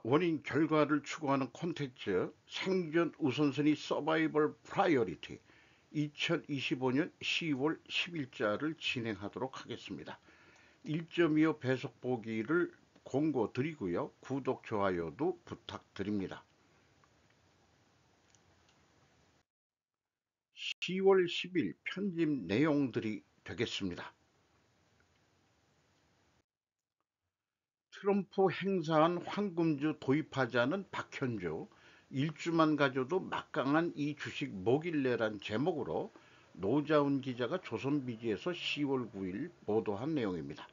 원인 결과를 추구하는 콘텐츠 생존 우선순위 서바이벌 프라이어리티 2025년 10월 10일자를 진행하도록 하겠습니다. 1.25 배속 보기를 공고 드리고요. 구독, 좋아요도 부탁드립니다. 10월 10일 편집 내용들이 되겠습니다. 트럼프 행사한 황금주 도입하자는 박현주, 일주만 가져도 막강한 이 주식 뭐길래란 제목으로 노자훈 기자가 조선비지에서 10월 9일 보도한 내용입니다.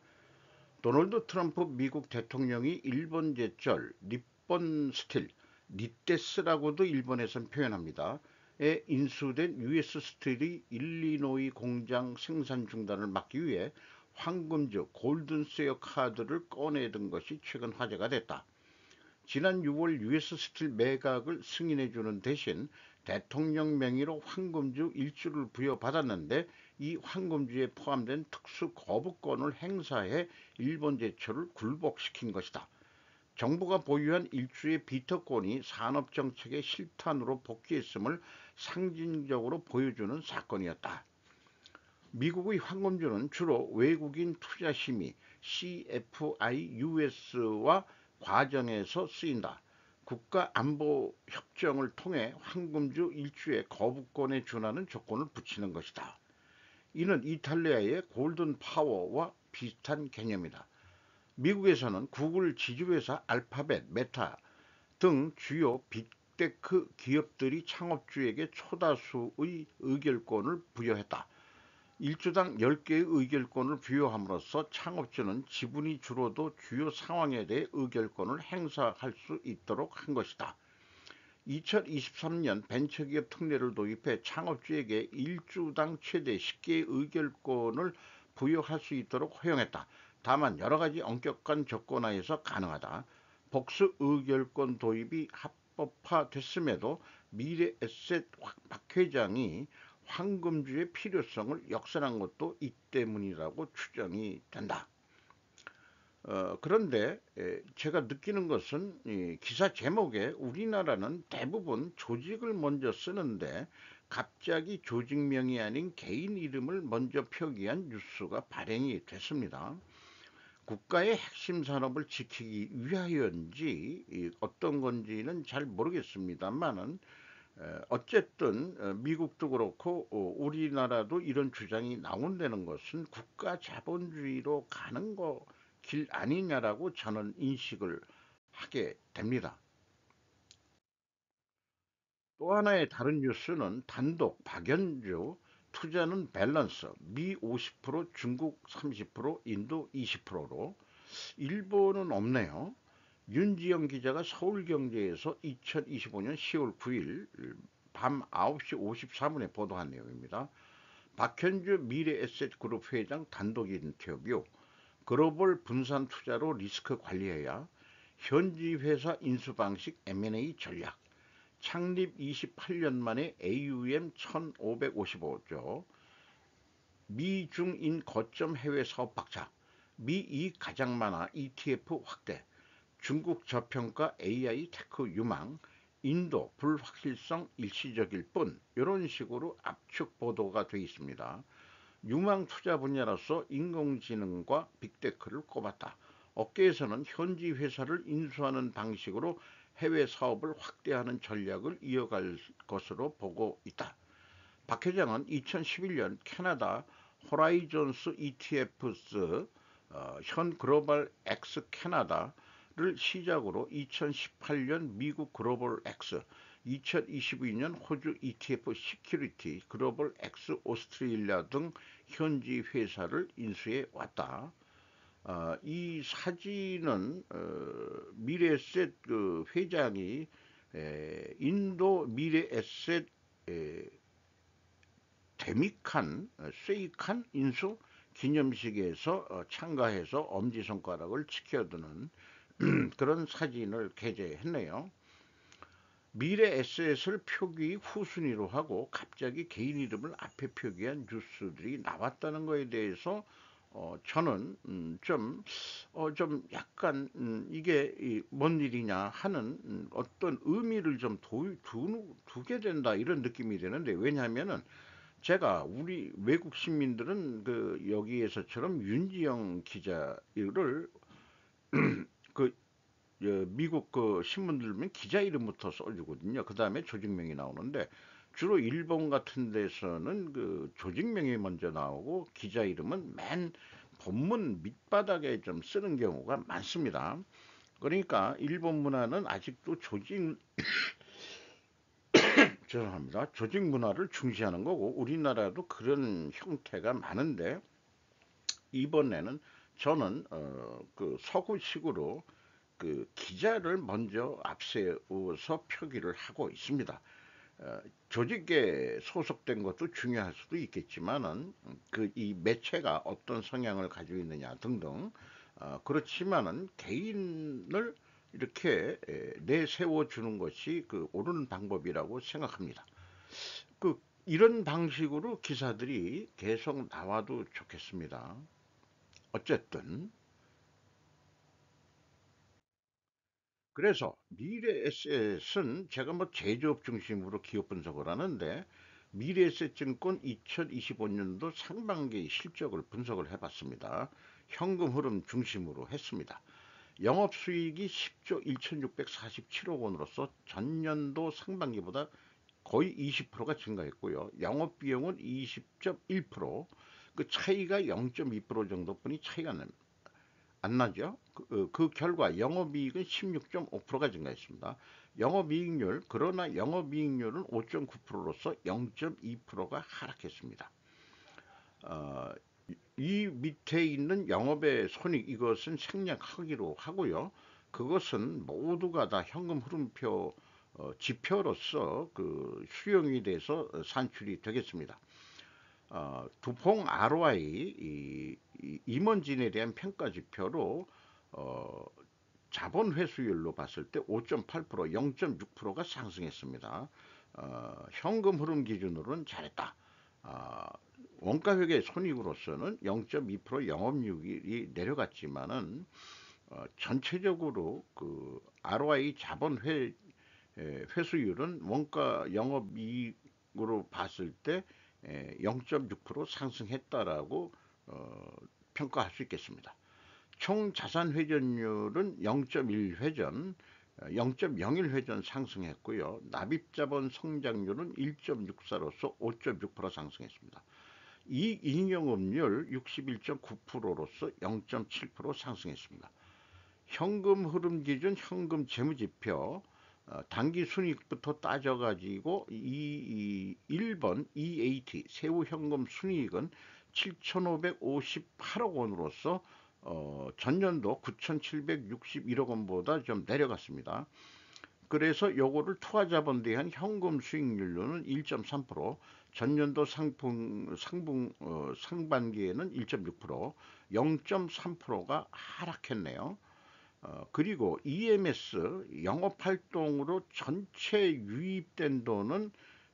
도널드 트럼프 미국 대통령이 일본 제철 니폰 스틸, 니테스라고도 일본에선 표현합니다. 에 인수된 US 스틸의 일리노이 공장 생산 중단을 막기 위해 황금주 골든세어 카드를 꺼내든 것이 최근 화제가 됐다. 지난 6월 US 스틸 매각을 승인해주는 대신 대통령 명의로 황금주 일주를 부여받았는데 이 황금주에 포함된 특수 거부권을 행사해 일본 제철을 굴복시킨 것이다. 정부가 보유한 일주의 비터권이 산업정책의 실탄으로 복귀했음을 상징적으로 보여주는 사건이었다. 미국의 황금주는 주로 외국인 투자심의 CFIUS와 과정에서 쓰인다. 국가안보협정을 통해 황금주 일주의 거부권에 준하는 조건을 붙이는 것이다. 이는 이탈리아의 골든파워와 비슷한 개념이다. 미국에서는 구글 지주회사 알파벳, 메타 등 주요 빅테크 기업들이 창업주에게 초다수의 의결권을 부여했다. 일주당 10개의 의결권을 부여함으로써 창업주는 지분이 줄어도 주요 상황에 대해 의결권을 행사할 수 있도록 한 것이다. 2023년 벤처기업 특례를 도입해 창업주에게 일주당 최대 10개의 의결권을 부여할 수 있도록 허용했다. 다만 여러가지 엄격한 조건 하에서 가능하다. 복수 의결권 도입이 합법화됐음에도 미래에셋 박 회장이 황금주의 필요성을 역설한 것도 이 때문이라고 추정이 된다. 그런데 제가 느끼는 것은 이 기사 제목에 우리나라는 대부분 조직을 먼저 쓰는데 갑자기 조직명이 아닌 개인 이름을 먼저 표기한 뉴스가 발행이 됐습니다. 국가의 핵심 산업을 지키기 위하여인지 어떤 건지는 잘 모르겠습니다만은 어쨌든 미국도 그렇고 우리나라도 이런 주장이 나온다는 것은 국가 자본주의로 가는 길 아니냐라고 저는 인식을 하게 됩니다. 또 하나의 다른 뉴스는 단독 박연주 투자는 밸런스 미 50% 중국 30% 인도 20%로 일본은 없네요. 윤지영 기자가 서울경제에서 2025년 10월 9일 밤 9시 54분에 보도한 내용입니다. 박현주 미래에셋그룹 회장 단독 인터뷰, 글로벌 분산 투자로 리스크 관리해야, 현지 회사 인수 방식 M&A 전략, 창립 28년 만에 AUM 1555조, 미중인 거점 해외 사업 박차, 미이익 가장 많아 ETF 확대, 중국 저평가 AI 테크 유망, 인도 불확실성 일시적일 뿐 이런 식으로 압축 보도가 되어 있습니다. 유망 투자 분야로서 인공지능과 빅테크를 꼽았다. 업계에서는 현지 회사를 인수하는 방식으로 해외 사업을 확대하는 전략을 이어갈 것으로 보고 있다. 박 회장은 2011년 캐나다 호라이존스 ETF스 현 글로벌 X 캐나다를 시작으로 2018년 미국 글로벌 X, 2022년 호주 ETF 시큐리티 글로벌 X 오스트레일리아 등 현지 회사를 인수해 왔다. 이 사진은 미래에셋 그 회장이 인도 미래에셋 데미칸, 세이칸 인수 기념식에서 참가해서 엄지손가락을 치켜드는 그런 사진을 게재했네요. 미래 에셋을 표기 후순위로 하고 갑자기 개인 이름을 앞에 표기한 뉴스들이 나왔다는 것에 대해서 저는 좀 약간 이게 뭔 일이냐 하는 어떤 의미를 좀 두게 된다 이런 느낌이 되는데, 왜냐하면은 제가 우리 외국 시민들은 그 여기에서처럼 윤지영 기자를 그 미국 그 신문들 보면 기자 이름부터 써주거든요. 그 다음에 조직명이 나오는데, 주로 일본 같은 데서는 그 조직명이 먼저 나오고 기자 이름은 맨 본문 밑바닥에 좀 쓰는 경우가 많습니다. 그러니까 일본 문화는 아직도 죄송합니다. 조직 문화를 중시하는 거고, 우리나라도 그런 형태가 많은데, 이번에는 저는 그 서구식으로 그 기자를 먼저 앞세워서 표기를 하고 있습니다. 어, 조직에 소속된 것도 중요할 수도 있겠지만은 그 이 매체가 어떤 성향을 가지고 있느냐 등등, 그렇지만은 개인을 이렇게 내세워 주는 것이 그 옳은 방법이라고 생각합니다. 그 이런 방식으로 기사들이 계속 나와도 좋겠습니다. 어쨌든 그래서 미래에셋은 제가 뭐 제조업 중심으로 기업 분석을 하는데, 미래에셋증권 2025년도 상반기 실적을 분석을 해봤습니다. 현금 흐름 중심으로 했습니다. 영업수익이 10조 1647억 원으로서 전년도 상반기보다 거의 20%가 증가했고요. 영업비용은 20.1%, 그 차이가 0.2% 정도뿐이 차이가 납니다. 안 나죠? 그 결과 영업이익은 16.5%가 증가했습니다. 영업이익률, 그러나 영업이익률은 5.9%로서 0.2%가 하락했습니다. 어, 이 밑에 있는 영업의 손익, 이것은 생략하기로 하고요. 그것은 모두가 다 현금 흐름표 지표로서 그 수용이 돼서 산출이 되겠습니다. 두퐁 ROI 임원진에 대한 평가 지표로 어, 자본 회수율로 봤을 때 5.8%, 0.6%가 상승했습니다. 현금 흐름 기준으로는 잘했다. 어, 원가회계 손익으로서는 0.2% 영업이익이 내려갔지만은 전체적으로 그 ROI 자본 회수율은 원가 영업이익으로 봤을 때 0.6% 상승했다라고 평가할 수 있겠습니다. 총 자산 회전율은 0.1회전, 0.01회전 상승했고요. 납입자본 성장률은 1.64로서 5.6% 상승했습니다. 이익잉여금률 61.9%로서 0.7% 상승했습니다. 현금 흐름 기준 현금 재무지표, 단기 순이익부터 따져가지고 1번 EAT 세후 현금 순이익은 7,558억 원으로서 전년도 9,761억 원보다 좀 내려갔습니다. 그래서 요거를 투하자본 대한 현금 수익률로는 1.3%, 전년도 상반기에는 1.6%, 0.3%가 하락했네요. 그리고 EMS 영업활동으로 전체 유입된 돈은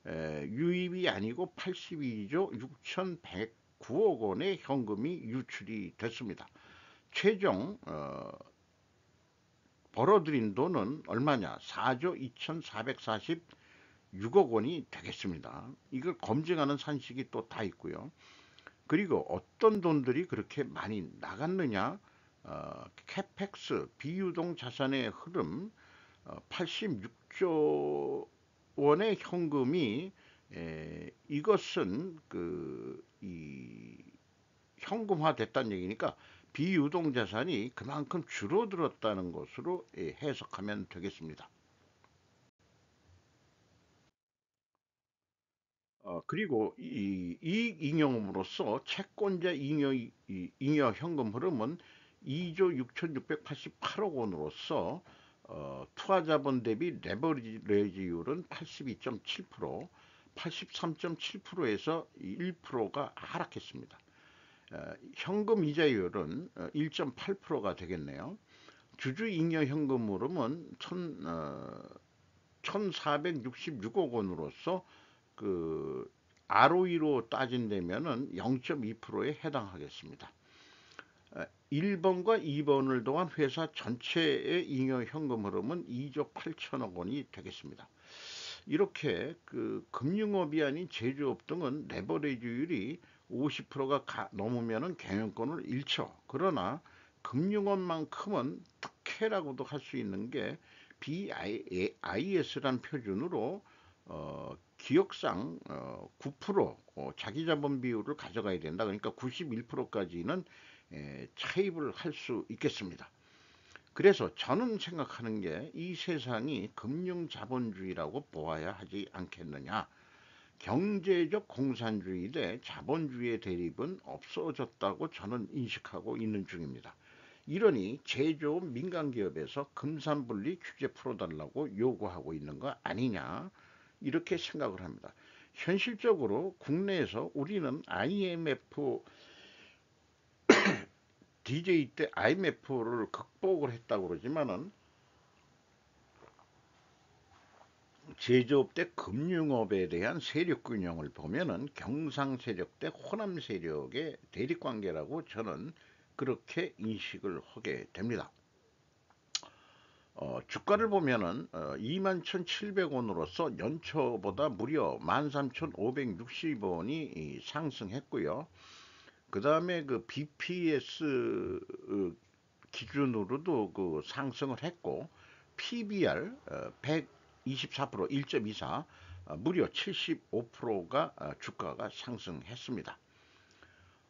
유입이 아니고 82조 6,109억 원의 현금이 유출이 됐습니다. 최종 벌어들인 돈은 얼마냐? 4조 2,446억 원이 되겠습니다. 이걸 검증하는 산식이 또 다 있고요. 그리고 어떤 돈들이 그렇게 많이 나갔느냐? 캐펙스 비유동 자산의 흐름, 86조 원의 현금이 이것은 이 현금화됐다는 얘기니까 비유동 자산이 그만큼 줄어들었다는 것으로 해석하면 되겠습니다. 그리고 이 이익 잉여금으로서 채권자 잉여 현금 흐름은 2조 6,688억 원으로서 투하자본 대비 레버리지율은 82.7%, 83.7%에서 1%가 하락했습니다. 현금 이자율은 1.8%가 되겠네요. 주주 잉여 현금 흐름은 1,466억 원으로서 그 ROE로 따진다면은 0.2%에 해당하겠습니다. 1번과 2번을 더한 회사 전체의 잉여 현금 흐름은 2조 8천억 원이 되겠습니다. 이렇게 그 금융업이 아닌 제조업 등은 레버리지율이 50%가 넘으면은 경영권을 잃죠. 그러나 금융업만큼은 특혜라고도 할 수 있는 게 BIS라는 표준으로 기억상 9% 자기 자본 비율을 가져가야 된다. 그러니까 91%까지는 차입을 할 수 있겠습니다. 그래서 저는 생각하는 게 이 세상이 금융자본주의라고 보아야 하지 않겠느냐. 경제적 공산주의 대 자본주의의 대립은 없어졌다고 저는 인식하고 있는 중입니다. 이러니 제조업 민간기업에서 금산분리 규제 풀어달라고 요구하고 있는 거 아니냐 이렇게 생각을 합니다. 현실적으로 국내에서 우리는 IMF DJ 때 IMF를 극복을 했다고 그러지만은 제조업 대 금융업에 대한 세력 균형을 보면은 경상 세력 대 호남 세력의 대립 관계라고 저는 그렇게 인식을 하게 됩니다. 주가를 보면은 21,700원으로서 연초보다 무려 13,560원이 상승했고요. 그 다음에 그 BPS 기준으로도 그 상승을 했고 PBR 124% 1.24 무려 75%가 주가가 상승했습니다.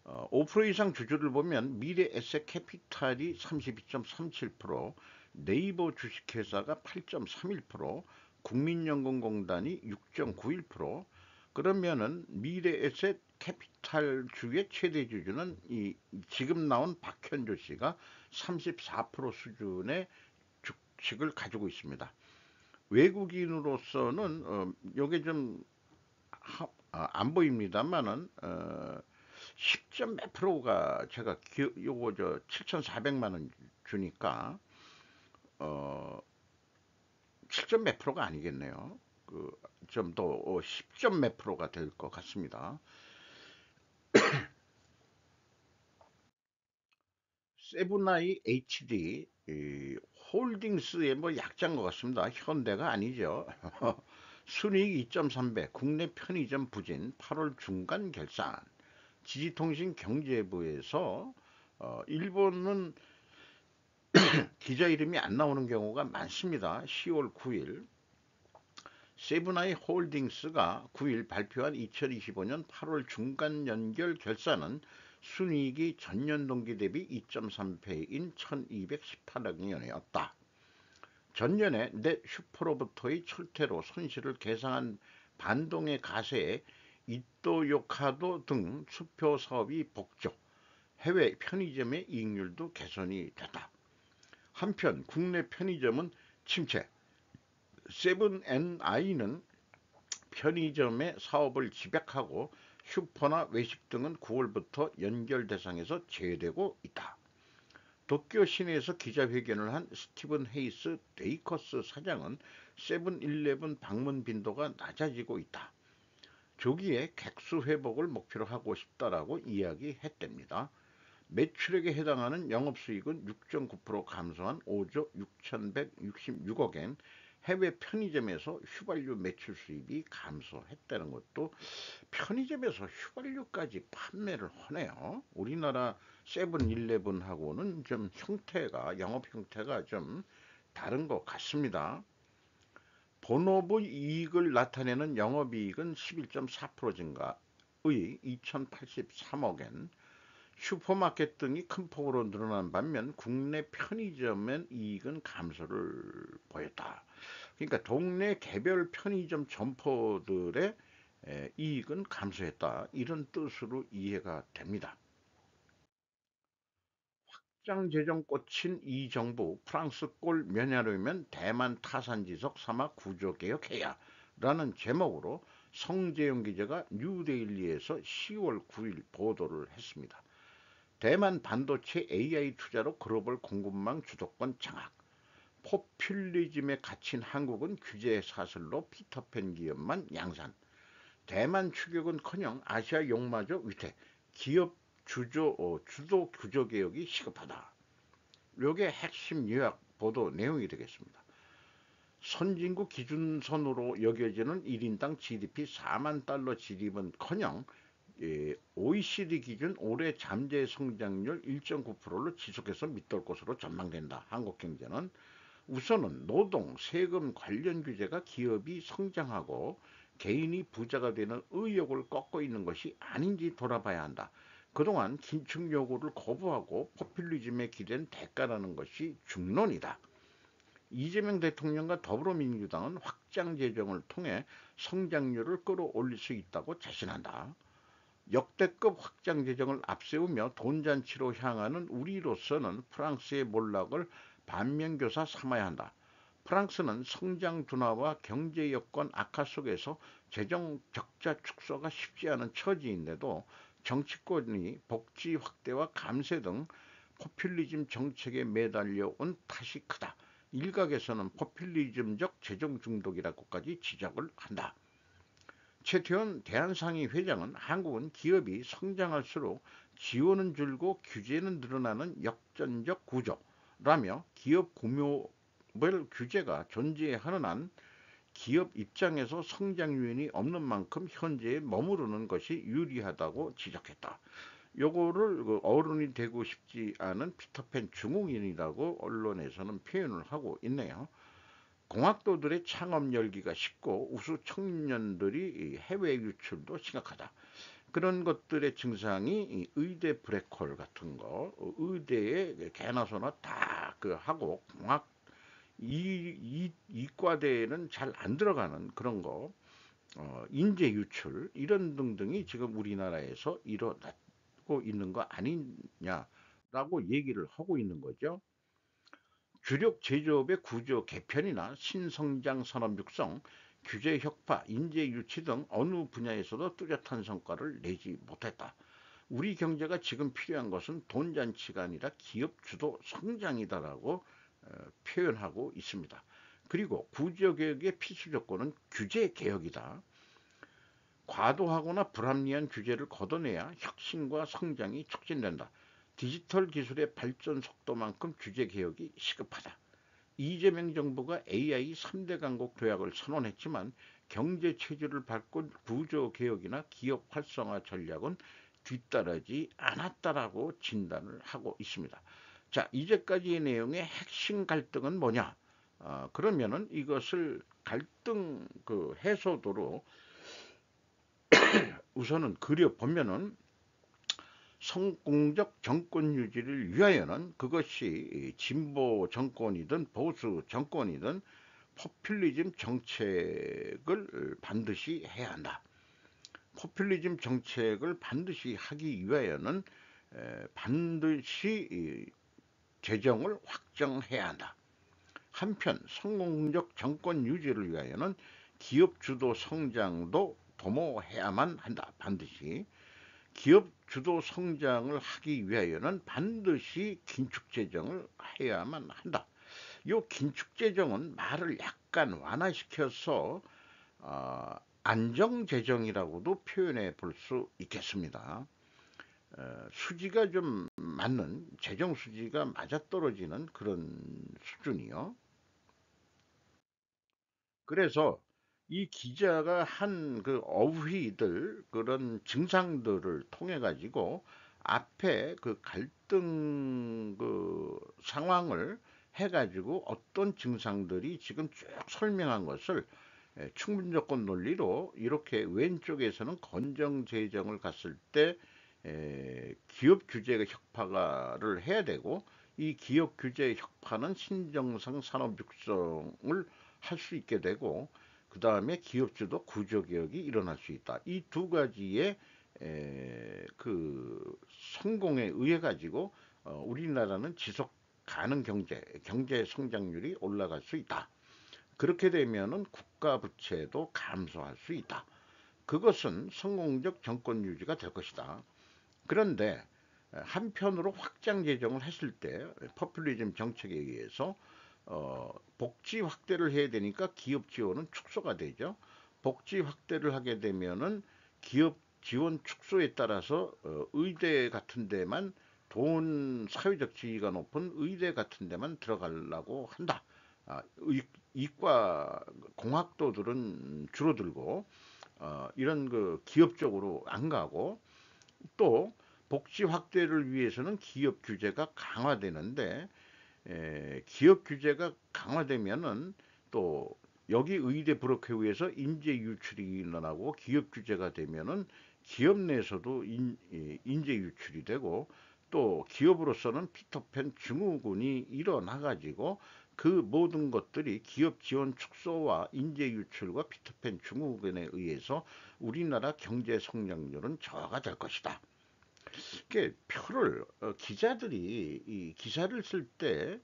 5% 이상 주주를 보면 미래 에셋 캐피탈이 32.37%, 네이버 주식회사가 8.31%, 국민연금공단이 6.91%, 그러면은 미래 에셋 캐피탈주의 최대 주주는 이 지금 나온 박현조 씨가 34% 수준의 주식을 가지고 있습니다. 외국인으로서는 요게 좀 안 보입니다만은 10점 몇 프로가 제가 요거 저 7,400만 원 주니까 어 7점 몇 프로가 아니겠네요. 그 좀 더 10점 몇 프로가 될 것 같습니다. 세븐아이 HD 홀딩스의 뭐 약자인 것 같습니다. 현대가 아니죠. 순이익 2.3배, 국내 편의점 부진 8월 중간 결산. 지지통신 경제부에서 일본은 기자 이름이 안 나오는 경우가 많습니다. 10월 9일 세븐아이 홀딩스가 9일 발표한 2025년 8월 중간 연결 결산은 순이익이 전년 동기 대비 2.3배인 1218억 원이었다. 전년에 넷 슈퍼로부터의 철퇴로 손실을 계상한 반동의 가세에 이토요카도 등 수표 사업이 복죠. 해외 편의점의 이익률도 개선이 됐다. 한편 국내 편의점은 침체. 세븐앤아이는 편의점의 사업을 집약하고 슈퍼나 외식 등은 9월부터 연결 대상에서 제외되고 있다. 도쿄 시내에서 기자회견을 한 스티븐 헤이스 데이커스 사장은 세븐일레븐 방문 빈도가 낮아지고 있다. 조기에 객수 회복을 목표로 하고 싶다라고 이야기했답니다. 매출액에 해당하는 영업수익은 6.9% 감소한 5조 6,166억엔, 해외 편의점에서 휘발유 매출 수입이 감소했다는 것도 편의점에서 휘발유까지 판매를 하네요. 우리나라 세븐일레븐하고는 좀 형태가 영업 형태가 좀 다른 것 같습니다. 본업의 이익을 나타내는 영업이익은 11.4% 증가의 2,083억엔, 슈퍼마켓 등이 큰 폭으로 늘어난 반면 국내 편의점의 이익은 감소를 보였다. 그러니까 동네 개별 편의점 점포들의 이익은 감소했다. 이런 뜻으로 이해가 됩니다. 확장 재정 꽂힌 이 정부, 프랑스 꼴 면하려면 대만 타산지석 사막 구조개혁해야 라는 제목으로 성재용 기자가 뉴데일리에서 10월 9일 보도를 했습니다. 대만 반도체 AI 투자로 글로벌 공급망 주도권 장악. 포퓰리즘에 갇힌 한국은 규제 사슬로 피터팬 기업만 양산. 대만 추격은커녕 아시아 용마저 위태. 기업 주도 구조 개혁이 시급하다. 요게 핵심 요약 보도 내용이 되겠습니다. 선진국 기준선으로 여겨지는 1인당 GDP 4만 달러 진입은커녕 OECD 기준 올해 잠재 성장률 1.9%를 지속해서 밑돌 것으로 전망된다. 한국 경제는 우선은 노동, 세금 관련 규제가 기업이 성장하고 개인이 부자가 되는 의욕을 꺾고 있는 것이 아닌지 돌아봐야 한다. 그동안 긴축 요구를 거부하고 포퓰리즘에 기댄 대가라는 것이 중론이다. 이재명 대통령과 더불어민주당은 확장 재정을 통해 성장률을 끌어올릴 수 있다고 자신한다. 역대급 확장 재정을 앞세우며 돈잔치로 향하는 우리로서는 프랑스의 몰락을 반면교사 삼아야 한다. 프랑스는 성장 둔화와 경제 여건 악화 속에서 재정 적자 축소가 쉽지 않은 처지인데도 정치권이 복지 확대와 감세 등 포퓰리즘 정책에 매달려 온 탓이 크다. 일각에서는 포퓰리즘적 재정 중독이라고까지 지적을 한다. 최태원 대한상의 회장은 한국은 기업이 성장할수록 지원은 줄고 규제는 늘어나는 역전적 구조라며 기업 규모별 규제가 존재하는 한 기업 입장에서 성장 요인이 없는 만큼 현재에 머무르는 것이 유리하다고 지적했다. 요거를 어른이 되고 싶지 않은 피터팬 중흥인이라고 언론에서는 표현을 하고 있네요. 공학도들의 창업 열기가 쉽고 우수 청년들이 해외 유출도 심각하다. 그런 것들의 증상이 의대 블랙홀 같은 거, 의대에 개나 소나 다 하고 공학 이과대에는 잘 안 들어가는 그런 거, 인재 유출 이런 등등이 지금 우리나라에서 일어나고 있는 거 아니냐라고 얘기를 하고 있는 거죠. 주력 제조업의 구조 개편이나 신성장 산업 육성, 규제 혁파, 인재 유치 등 어느 분야에서도 뚜렷한 성과를 내지 못했다. 우리 경제가 지금 필요한 것은 돈잔치가 아니라 기업 주도 성장이다라고 표현하고 있습니다. 그리고 구조개혁의 필수 조건은 규제 개혁이다. 과도하거나 불합리한 규제를 걷어내야 혁신과 성장이 촉진된다. 디지털 기술의 발전 속도만큼 규제 개혁이 시급하다. 이재명 정부가 AI 3대 강국 도약을 선언했지만 경제 체질을 바꾼 구조 개혁이나 기업 활성화 전략은 뒤따르지 않았다라고 진단을 하고 있습니다. 자, 이제까지의 내용의 핵심 갈등은 뭐냐? 그러면은 이것을 갈등 해소도로 우선은 그려보면은 성공적 정권 유지를 위하여는 그것이 진보 정권이든 보수 정권이든 포퓰리즘 정책을 반드시 해야 한다. 포퓰리즘 정책을 반드시 하기 위하여는 반드시 재정을 확정해야 한다. 한편 성공적 정권 유지를 위하여는 기업 주도 성장도 도모해야만 한다. 반드시. 기업 주도 성장을 하기 위하여는 반드시 긴축재정을 해야만 한다. 이 긴축재정은 말을 약간 완화시켜서 안정재정이라고도 표현해 볼 수 있겠습니다. 수지가 좀 맞는 재정 수지가 맞아떨어지는 그런 수준이요. 그래서 이 기자가 한 어휘들 그런 증상들을 통해 가지고 앞에 갈등 상황을 해 가지고 어떤 증상들이 지금 쭉 설명한 것을 충분 조건 논리로 이렇게 왼쪽에서는 건정 재정을 갔을 때 기업 규제 혁파를 해야 되고 이 기업 규제 혁파는 신정상 산업 육성을 할 수 있게 되고 그 다음에 기업주도 구조개혁이 일어날 수 있다. 이 두 가지의 성공에 의해 가지고 우리나라는 지속 가능 경제 성장률이 올라갈 수 있다. 그렇게 되면은 국가 부채도 감소할 수 있다. 그것은 성공적 정권 유지가 될 것이다. 그런데 한편으로 확장 재정을 했을 때 포퓰리즘 정책에 의해서 복지 확대를 해야 되니까 기업 지원은 축소가 되죠. 복지 확대를 하게 되면은 기업 지원 축소에 따라서 의대 같은 데만 사회적 지위가 높은 의대 같은 데만 들어가려고 한다. 이과 공학도들은 줄어들고 이런 그 기업 쪽으로 안 가고, 또 복지 확대를 위해서는 기업 규제가 강화되는데, 기업 규제가 강화되면은 또 여기 의대 브로커회에서 인재 유출이 일어나고, 기업 규제가 되면은 기업 내에서도 인재 유출이 되고, 또 기업으로서는 피터팬 증후군이 일어나 가지고 그 모든 것들이 기업 지원 축소와 인재 유출과 피터팬 증후군에 의해서 우리나라 경제 성장률은 저하가 될 것이다. 이게 표를 기자들이 이 기사를 쓸 때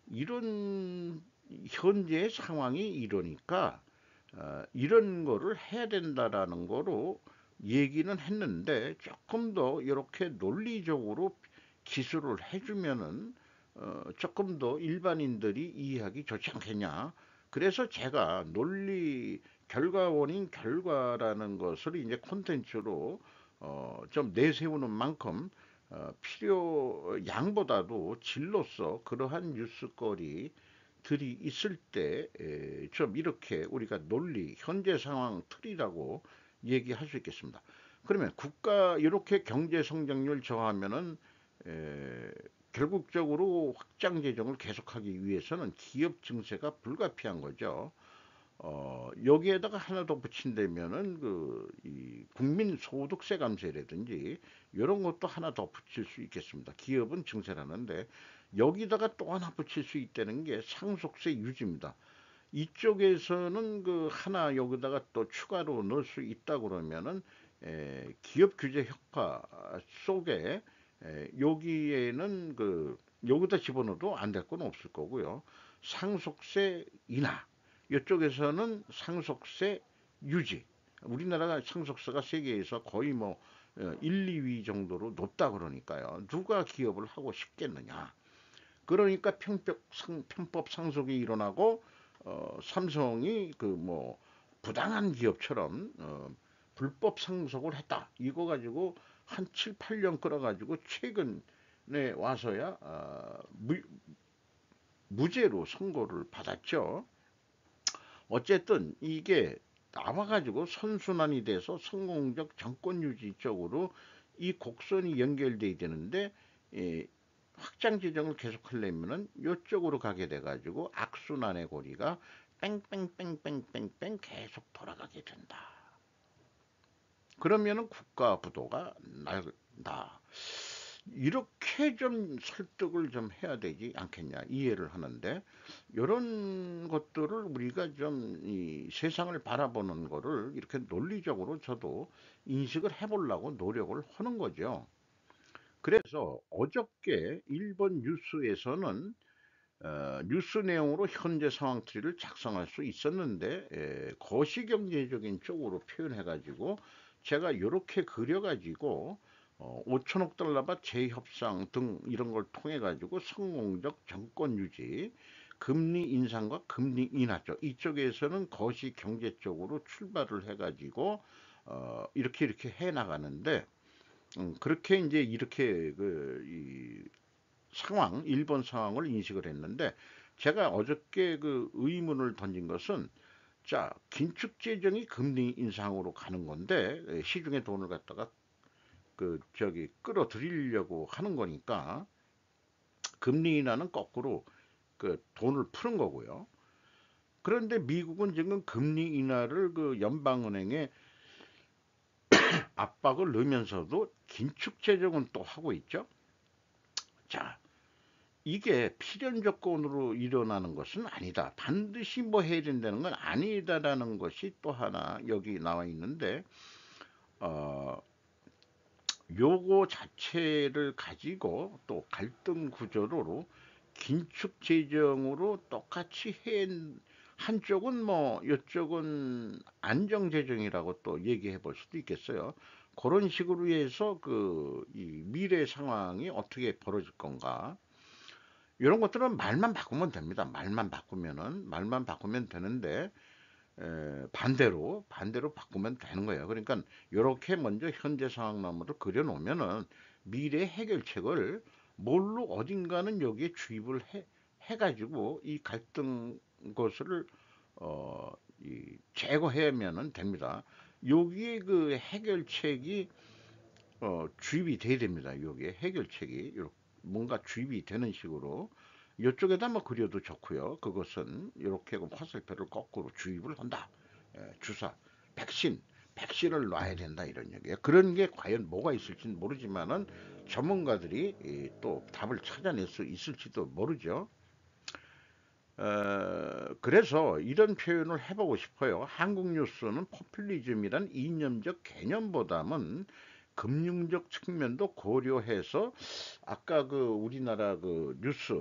이런 현재의 상황이 이러니까 이런 거를 해야 된다라는 거로 얘기는 했는데, 조금 더 이렇게 논리적으로 기술을 해주면은 조금 더 일반인들이 이해하기 좋지 않겠냐. 그래서 제가 논리, 결과 원인 결과라는 것을 이제 콘텐츠로 좀 내세우는 만큼 필요 양보다도 질로서 그러한 뉴스거리들이 있을 때 좀 이렇게 우리가 논리, 현재 상황 틀이라고 얘기할 수 있겠습니다. 그러면 국가 이렇게 경제 성장률 저하면은 결국적으로 확장 재정을 계속하기 위해서는 기업 증세가 불가피한 거죠. 여기에다가 하나 더 붙인다면은 이 국민소득세 감세라든지 이런 것도 하나 더 붙일 수 있겠습니다. 기업은 증세라는데 여기다가 또 하나 붙일 수 있다는 게 상속세 유지입니다. 이쪽에서는 하나 여기다가 또 추가로 넣을 수 있다 그러면은 기업 규제 혁파 속에 여기에는 여기다 집어넣어도 안 될 건 없을 거고요. 상속세 인하, 이쪽에서는 상속세 유지. 우리나라가 상속세가 세계에서 거의 뭐 1, 2위 정도로 높다 그러니까요. 누가 기업을 하고 싶겠느냐. 그러니까 편법 상속이 일어나고 삼성이 부당한 기업처럼 불법 상속을 했다. 이거 가지고 한 7, 8년 끌어가지고 최근에 와서야 무죄로 선고를 받았죠. 어쨌든 이게 나와가지고 선순환이 돼서 성공적 정권 유지 쪽으로 이 곡선이 연결돼야 되는데, 확장 지정을 계속하려면은 이쪽으로 가게 돼가지고 악순환의 고리가 뺑뺑뺑뺑뺑뺑 계속 돌아가게 된다. 그러면은 국가 부도가 난다. 이렇게 좀 설득을 좀 해야 되지 않겠냐, 이해를 하는데, 이런 것들을 우리가 좀 이 세상을 바라보는 거를 이렇게 논리적으로 저도 인식을 해보려고 노력을 하는 거죠. 그래서 어저께 일본 뉴스에서는 뉴스 내용으로 현재 상황 트리를 작성할 수 있었는데, 거시경제적인 쪽으로 표현해가지고 제가 이렇게 그려가지고 5천억 달러바 재협상 등 이런 걸 통해 가지고 성공적 정권 유지, 금리 인상과 금리 인하 쪽 이쪽에서는 거시 경제 쪽으로 출발을 해가지고 이렇게 해 나가는데, 그렇게 이제 이렇게 이 상황, 일본 상황을 인식을 했는데, 제가 어저께 의문을 던진 것은, 자, 긴축 재정이 금리 인상으로 가는 건데 시중에 돈을 갖다가 끌어들이려고 하는 거니까 금리 인하는 거꾸로 돈을 푸는 거고요. 그런데 미국은 지금 금리 인하를 연방은행에 압박을 넣으면서도 긴축 재정은 또 하고 있죠. 자, 이게 필연 조건으로 일어나는 것은 아니다. 반드시 뭐 해야 된다는 건 아니다라는 것이 또 하나 여기 나와 있는데, 어, 요거 자체를 가지고 또 갈등 구조로 긴축 재정으로 똑같이 한쪽은 뭐 이쪽은 안정 재정이라고 또 얘기해 볼 수도 있겠어요. 그런 식으로 해서 이 미래 상황이 어떻게 벌어질 건가, 이런 것들은 말만 바꾸면 됩니다. 말만 바꾸면 되는데, 반대로 바꾸면 되는 거예요. 그러니까 이렇게 먼저 현재 상황나무를 그려놓으면은 미래 해결책을 뭘로 어딘가는 여기에 주입을 해가지고 이 갈등 것을 어, 제거해야면 됩니다. 여기에 그 해결책이 주입이 돼야 됩니다. 여기에 해결책이 뭔가 주입이 되는 식으로 이쪽에다 뭐 그려도 좋고요. 그것은 이렇게 화살표를 거꾸로 주입을 한다. 주사, 백신, 백신을 놔야 된다 이런 얘기예요. 그런 게 과연 뭐가 있을지는 모르지만은 전문가들이 또 답을 찾아낼 수 있을지도 모르죠. 그래서 이런 표현을 해보고 싶어요. 한국 뉴스는 포퓰리즘이란 이념적 개념보다는 금융적 측면도 고려해서 아까 그 우리나라 그 뉴스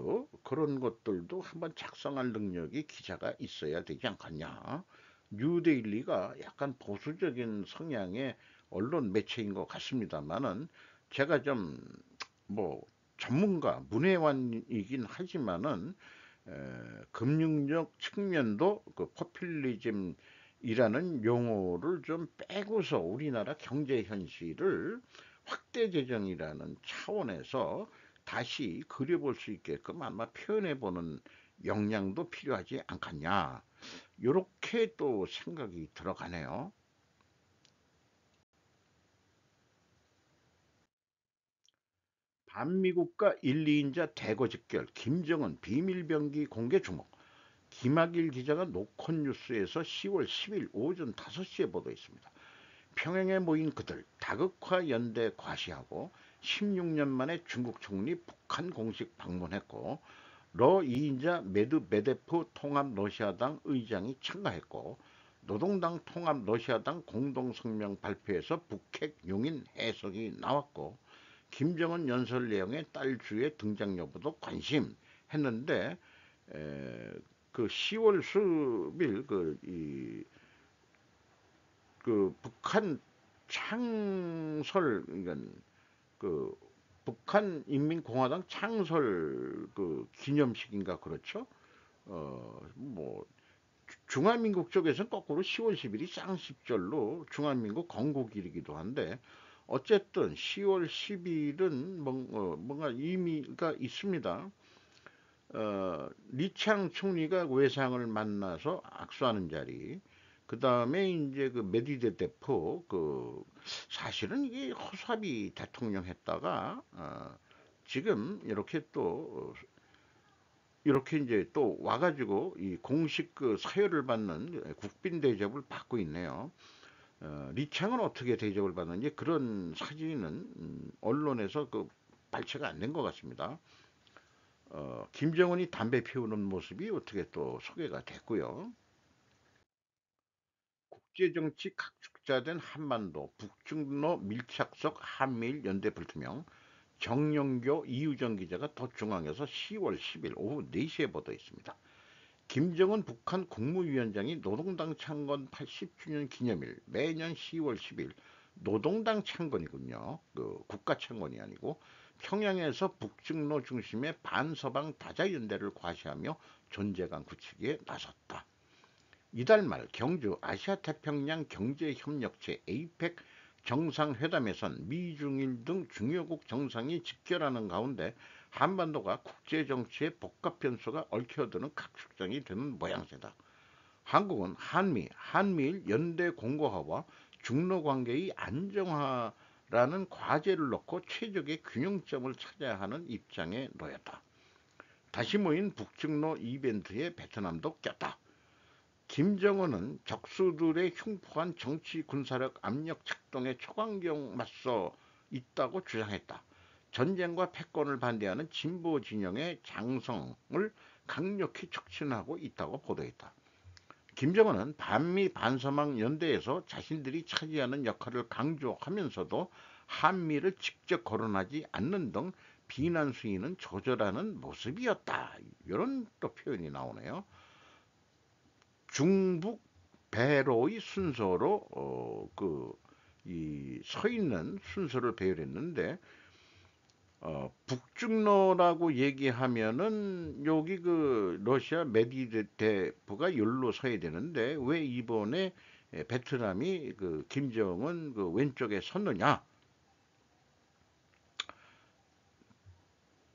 그런 것들도 한번 작성할 능력이 기자가 있어야 되지 않겠냐. 뉴데일리가 약간 보수적인 성향의 언론 매체인 것 같습니다만은 제가 좀 뭐 전문가 문외한이긴 하지만은 금융적 측면도 그 포퓰리즘이라는 용어를 좀 빼고서 우리나라 경제 현실을 확대 재정이라는 차원에서 다시 그려볼 수 있게끔 아마 표현해 보는 역량도 필요하지 않겠냐. 요렇게 또 생각이 들어가네요. 반미국가 1, 2인자 대거 직결, 김정은 비밀병기 공개 주목. 김학일 기자가 노컷뉴스에서 10월 10일 오전 5시에 보도했습니다. 평양에 모인 그들 다극화 연대 과시하고 16년 만에 중국 총리 북한 공식 방문했고 러 2인자 메드베데프 통합 러시아당 의장이 참가했고 노동당 통합 러시아당 공동성명 발표에서 북핵 용인 해석이 나왔고 김정은 연설 내용에 딸 주의 등장 여부도 관심 했는데 그 10월 수일 그 북한 창설 그러니까 그 북한 인민공화당 창설 그 기념식인가 그렇죠? 뭐 중화민국 쪽에서는 거꾸로 10월 10일이 쌍십절로 중화민국 건국일이기도 한데 어쨌든 10월 10일은 뭔가 의미가 있습니다. 리창 총리가 외상을 만나서 악수하는 자리. 그 다음에 이제 그 메디데데프 그 사실은 이게 허사비 대통령 했다가 지금 이렇게 또 이렇게 이제 또 와가지고 이 공식 그 사열을 받는 국빈 대접을 받고 있네요. 리창은 어떻게 대접을 받는지 그런 사진은 언론에서 그 발췌가 안 된 것 같습니다. 김정은이 담배 피우는 모습이 어떻게 또 소개가 됐고요. 국제정치 각축자된 한반도 북중로 밀착석 한미일 연대 불투명 정영교 이유정 기자가 더 중앙에서 10월 10일 오후 4시에 보도했습니다. 김정은 북한 국무위원장이 노동당 창건 80주년 기념일 매년 10월 10일 노동당 창건이군요. 그 국가 창건이 아니고 평양에서 북중로 중심의 반서방 다자연대를 과시하며 존재감 굳히기에 나섰다. 이달 말 경주 아시아태평양 경제협력체 에이펙 정상회담에선 미중일 등 주요국 정상이 직결하는 가운데 한반도가 국제정치의 복합 변수가 얽혀드는 각축장이 되는 모양새다. 한국은 한미일 연대 공고화와 중로 관계의 안정화라는 과제를 놓고 최적의 균형점을 찾아야 하는 입장에 놓였다. 다시 모인 북중로 이벤트에 베트남도 꼈다. 김정은은 적수들의 흉포한 정치 군사력 압력 작동에 초강경 맞서 있다고 주장했다. 전쟁과 패권을 반대하는 진보 진영의 장성을 강력히 촉진하고 있다고 보도했다. 김정은은 반미 반서방 연대에서 자신들이 차지하는 역할을 강조하면서도 한미를 직접 거론하지 않는 등 비난 수위는 조절하는 모습이었다. 이런 또 표현이 나오네요. 중북 배로의 순서로 그 이 서 있는 순서를 배열했는데 북중러라고 얘기하면은 여기 그 러시아 메디베데프가 열로 서야 되는데 왜 이번에 베트남이 그 김정은 그 왼쪽에 섰느냐?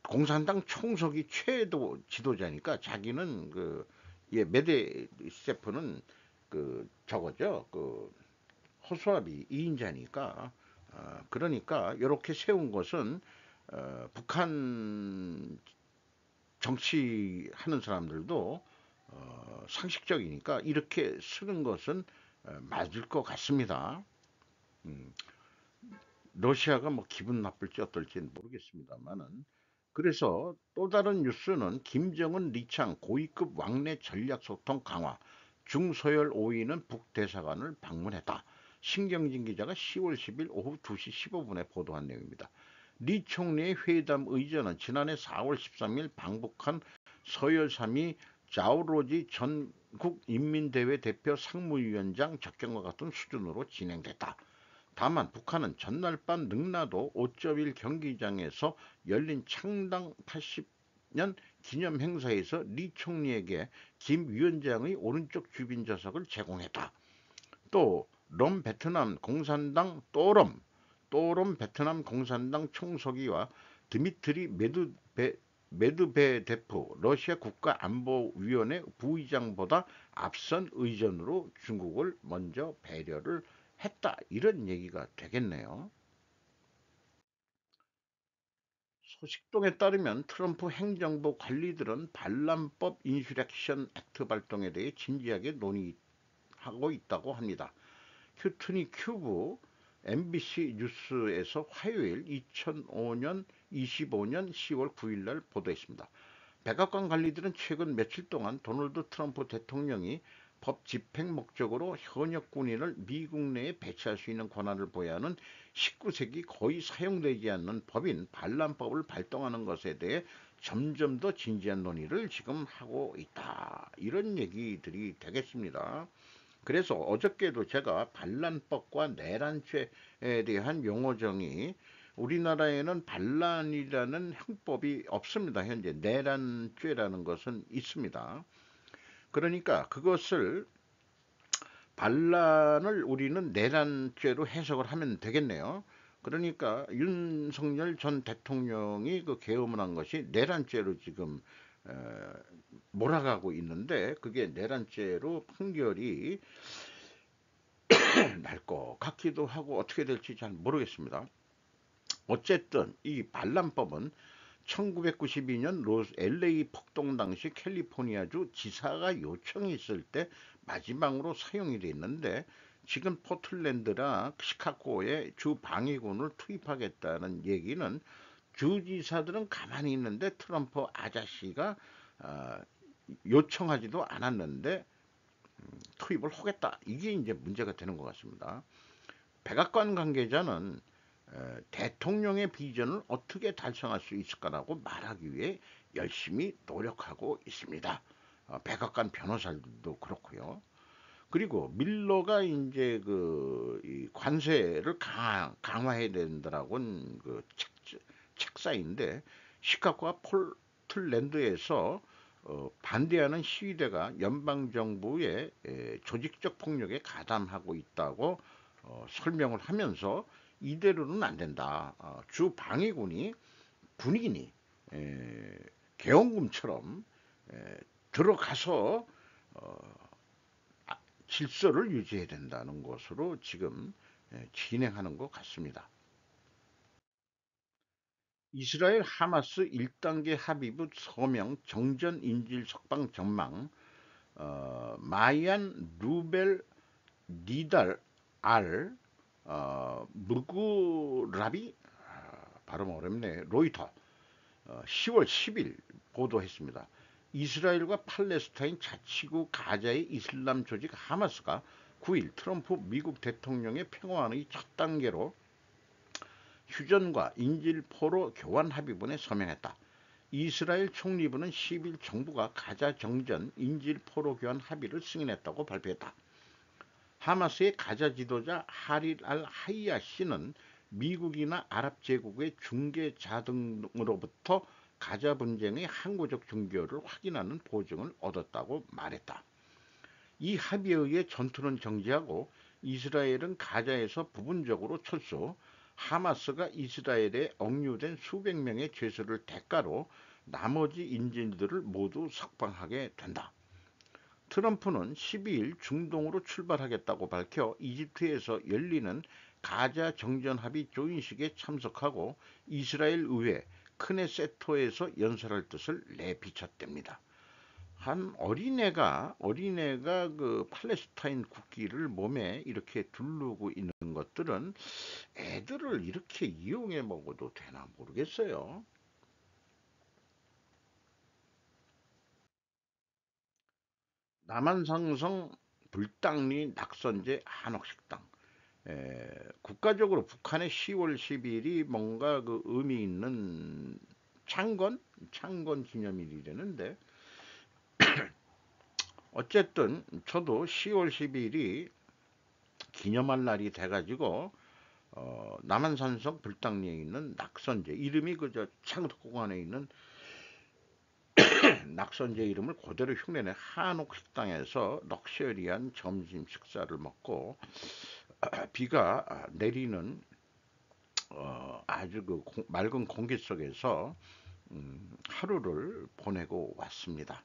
공산당 총석이 최고 지도자니까 자기는 그 메데세프는 그 저거죠. 그 허수아비 2인자니까 그러니까 이렇게 세운 것은 북한 정치하는 사람들도 상식적이니까 이렇게 쓰는 것은 맞을 것 같습니다. 음, 러시아가 뭐 기분 나쁠지 어떨지는 모르겠습니다만은 그래서 또 다른 뉴스는 김정은 리창 고위급 왕래 전략소통 강화 중서열 5위는 북대사관을 방문했다. 신경진 기자가 10월 10일 오후 2시 15분에 보도한 내용입니다. 리 총리의 회담 의전은 지난해 4월 13일 방북한 서열 3위 자오로지 전국 인민대회 대표 상무위원장 접견과 같은 수준으로 진행됐다. 다만 북한은 전날 밤 능라도 5.1 경기장에서 열린 창당 80년 기념 행사에서 리 총리에게 김 위원장의 오른쪽 주빈 좌석을 제공했다. 또 롬 베트남 공산당 또롬 베트남 공산당 총서기와 드미트리 메드베데프 러시아 국가안보위원회 부의장보다 앞선 의전으로 중국을 먼저 배려를 했다. 이런 얘기가 되겠네요. 소식통에 따르면 트럼프 행정부 관리들은 반란법 인슈렉션 액트 발동에 대해 진지하게 논의하고 있다고 합니다. 큐트니 큐브 MBC 뉴스에서 화요일 2025년 10월 9일 날 보도했습니다. 백악관 관리들은 최근 며칠 동안 도널드 트럼프 대통령이 법 집행 목적으로 현역 군인을 미국 내에 배치할 수 있는 권한을 보유하는 19세기 거의 사용되지 않는 법인 반란법을 발동하는 것에 대해 점점 더 진지한 논의를 지금 하고 있다. 이런 얘기들이 되겠습니다. 그래서 어저께도 제가 반란법과 내란죄에 대한 용어정의 우리나라에는 반란이라는 형법이 없습니다. 현재 내란죄라는 것은 있습니다. 그러니까 그것을 반란을 우리는 내란죄로 해석을 하면 되겠네요. 그러니까 윤석열 전 대통령이 그 계엄을 한 것이 내란죄로 지금 몰아가고 있는데 그게 내란죄로 판결이 날 것 같기도 하고 어떻게 될지 잘 모르겠습니다. 어쨌든 이 반란법은 1992년 LA 폭동 당시 캘리포니아주 지사가 요청이 있을 때 마지막으로 사용이 됐는데 지금 포틀랜드나 시카고에 주 방위군을 투입하겠다는 얘기는 주지사들은 가만히 있는데 트럼프 아저씨가 어, 요청하지도 않았는데 투입을 하겠다. 이게 이제 문제가 되는 것 같습니다. 백악관 관계자는 대통령의 비전을 어떻게 달성할 수 있을까라고 말하기 위해 열심히 노력하고 있습니다. 백악관 변호사들도 그렇고요. 그리고 밀러가 이제 그 관세를 강화해야 된다라고는 그 책사인데 시카고와 폴틀랜드에서 반대하는 시위대가 연방 정부의 조직적 폭력에 가담하고 있다고 설명을 하면서 이대로는 안 된다. 주 방위군이 군인이 에, 계엄군처럼 들어가서 질서를 유지해야 된다는 것으로 지금 진행하는 것 같습니다. 이스라엘 하마스 1단계 합의부 서명 정전 인질 석방 전망 마이안 루벨 니달 알 무구라비 발음 어렵네 로이터 10월 10일 보도했습니다. 이스라엘과 팔레스타인 자치구 가자의 이슬람 조직 하마스가 9일 트럼프 미국 대통령의 평화의 첫 단계로 휴전과 인질포로 교환 합의문에 서명했다. 이스라엘 총리부는 10일 정부가 가자 정전 인질포로 교환 합의를 승인했다고 발표했다. 하마스의 가자 지도자 하릴 알 하이야 씨는 미국이나 아랍 제국의 중개자 등으로부터 가자 분쟁의 항구적 종결을 확인하는 보증을 얻었다고 말했다. 이 합의에 의해 전투는 정지하고 이스라엘은 가자에서 부분적으로 철수, 하마스가 이스라엘에 억류된 수백 명의 죄수를 대가로 나머지 인질들을 모두 석방하게 된다. 트럼프는 12일 중동으로 출발하겠다고 밝혀 이집트에서 열리는 가자 정전 합의 조인식에 참석하고 이스라엘 의회 크네세토에서 연설할 뜻을 내비쳤답니다. 한 어린애가 그 팔레스타인 국기를 몸에 이렇게 두르고 있는 것들은 애들을 이렇게 이용해 먹어도 되나 모르겠어요. 남한산성 불당리 낙선제 한옥식당. 국가적으로 북한의 10월 10일이 뭔가 그 의미 있는 창건 기념일이라는데 어쨌든 저도 10월 10일이 기념할 날이 돼가지고 남한산성 불당리에 있는 낙선제 이름이 그저 창덕공원에 있는 낙선제 이름을 그대로 흉내낸 한옥 식당에서 럭셔리한 점심 식사를 먹고 비가 내리는 아주 그 맑은 공기 속에서 하루를 보내고 왔습니다.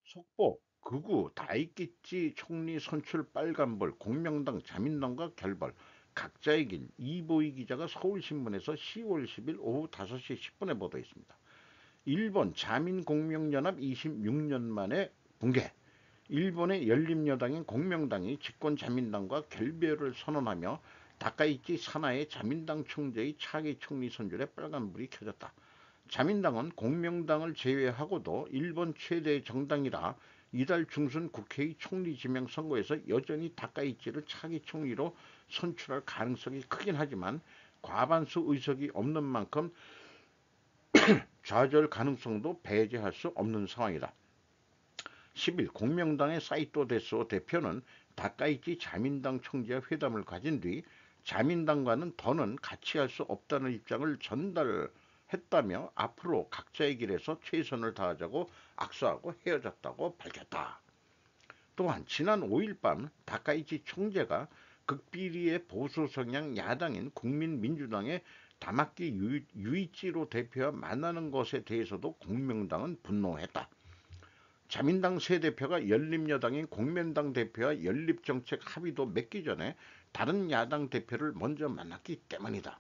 속보 극우 다이끼찌 총리 선출 빨간불 공명당 자민당과 결벌 각자의 길 이보희 기자가 서울신문에서 10월 10일 오후 5시 10분에 보도했습니다. 일본 자민공명연합 26년 만에 붕괴. 일본의 열린여당인 공명당이 집권자민당과 결별을 선언하며 다카이치 사나의 자민당 총재의 차기 총리 선출에 빨간불이 켜졌다. 자민당은 공명당을 제외하고도 일본 최대 정당이라 이달 중순 국회의 총리 지명 선거에서 여전히 다카이치를 차기 총리로 선출할 가능성이 크긴 하지만 과반수 의석이 없는 만큼 좌절 가능성도 배제할 수 없는 상황이다. 10일 공명당의 사이토 데스오 대표는 다카이치 자민당 총재와 회담을 가진 뒤 자민당과는 더는 같이 할 수 없다는 입장을 전달했다며 앞으로 각자의 길에서 최선을 다하자고 악수하고 헤어졌다고 밝혔다. 또한 지난 5일 밤 다카이치 총재가 극비리의 보수 성향 야당인 국민민주당의 다마키 유이치로 대표와 만나는 것에 대해서도 공명당은 분노했다. 자민당 새 대표가 열린여당인 공명당 대표와 연립정책 합의도 맺기 전에 다른 야당 대표를 먼저 만났기 때문이다.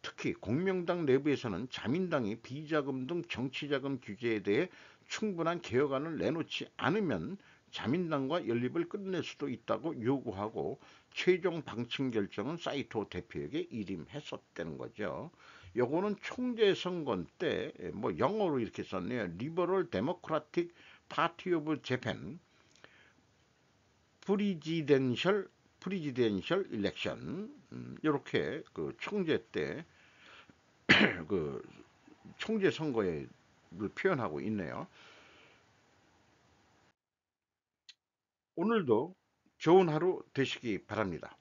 특히 공명당 내부에서는 자민당이 비자금 등 정치자금 규제에 대해 충분한 개혁안을 내놓지 않으면 자민당과 연립을 끝낼 수도 있다고 요구하고 최종 방침 결정은 사이토 대표에게 일임했었다는 거죠. 요거는 총재 선거 때 뭐 영어로 이렇게 썼네요. 리버럴 데모크라틱 파티 오브 재팬 프리지덴셜 일렉션 이렇게 그 총재 때 그 총재 선거에 표현하고 있네요. 오늘도 좋은 하루 되시기 바랍니다.